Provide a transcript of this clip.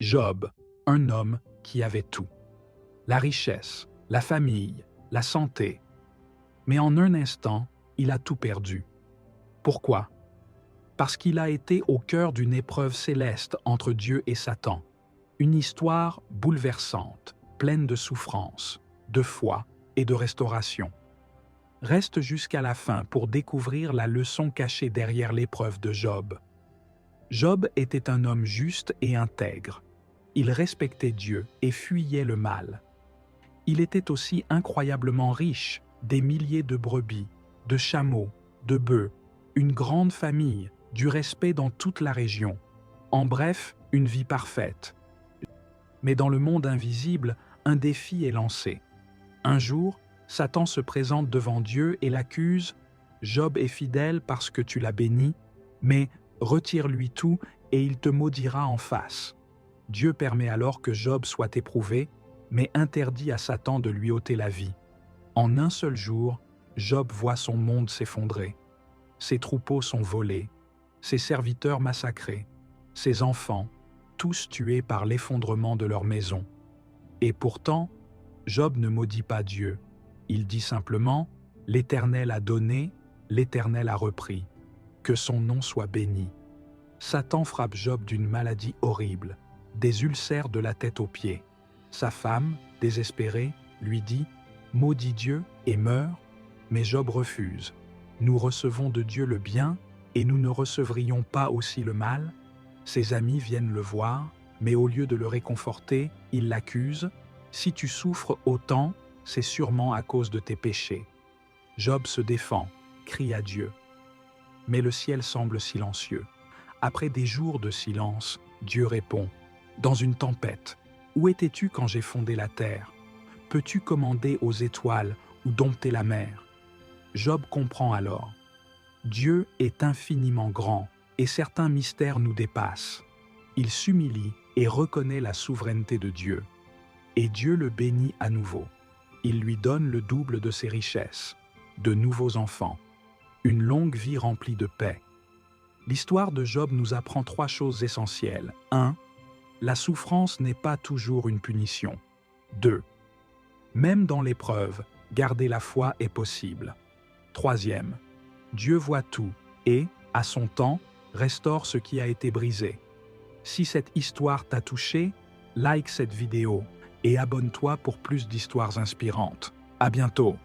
Job, un homme qui avait tout. La richesse, la famille, la santé. Mais en un instant, il a tout perdu. Pourquoi? Parce qu'il a été au cœur d'une épreuve céleste entre Dieu et Satan. Une histoire bouleversante, pleine de souffrance, de foi et de restauration. Reste jusqu'à la fin pour découvrir la leçon cachée derrière l'épreuve de Job. Job était un homme juste et intègre. Il respectait Dieu et fuyait le mal. Il était aussi incroyablement riche, des milliers de brebis, de chameaux, de bœufs, une grande famille, du respect dans toute la région. En bref, une vie parfaite. Mais dans le monde invisible, un défi est lancé. Un jour, Satan se présente devant Dieu et l'accuse « Job est fidèle parce que tu l'as béni, mais retire-lui tout et il te maudira en face. » Dieu permet alors que Job soit éprouvé, mais interdit à Satan de lui ôter la vie. En un seul jour, Job voit son monde s'effondrer. Ses troupeaux sont volés, ses serviteurs massacrés, ses enfants, tous tués par l'effondrement de leur maison. Et pourtant, Job ne maudit pas Dieu. Il dit simplement « L'Éternel a donné, l'Éternel a repris. Que son nom soit béni. » Satan frappe Job d'une maladie horrible, des ulcères de la tête aux pieds. Sa femme, désespérée, lui dit « Maudis Dieu et meurs », mais Job refuse. « Nous recevons de Dieu le bien et nous ne recevrions pas aussi le mal ?» Ses amis viennent le voir, mais au lieu de le réconforter, ils l'accusent « Si tu souffres autant, c'est sûrement à cause de tes péchés. » Job se défend, crie à Dieu. Mais le ciel semble silencieux. Après des jours de silence, Dieu répond « Dans une tempête, où étais-tu quand j'ai fondé la terre? Peux-tu commander aux étoiles ou dompter la mer ?» Job comprend alors. Dieu est infiniment grand et certains mystères nous dépassent. Il s'humilie et reconnaît la souveraineté de Dieu. Et Dieu le bénit à nouveau. Il lui donne le double de ses richesses, de nouveaux enfants, une longue vie remplie de paix. L'histoire de Job nous apprend 3 choses essentielles. 1. La souffrance n'est pas toujours une punition. 2. Même dans l'épreuve, garder la foi est possible. 3e. Dieu voit tout et, à son temps, restaure ce qui a été brisé. Si cette histoire t'a touché, like cette vidéo et abonne-toi pour plus d'histoires inspirantes. À bientôt!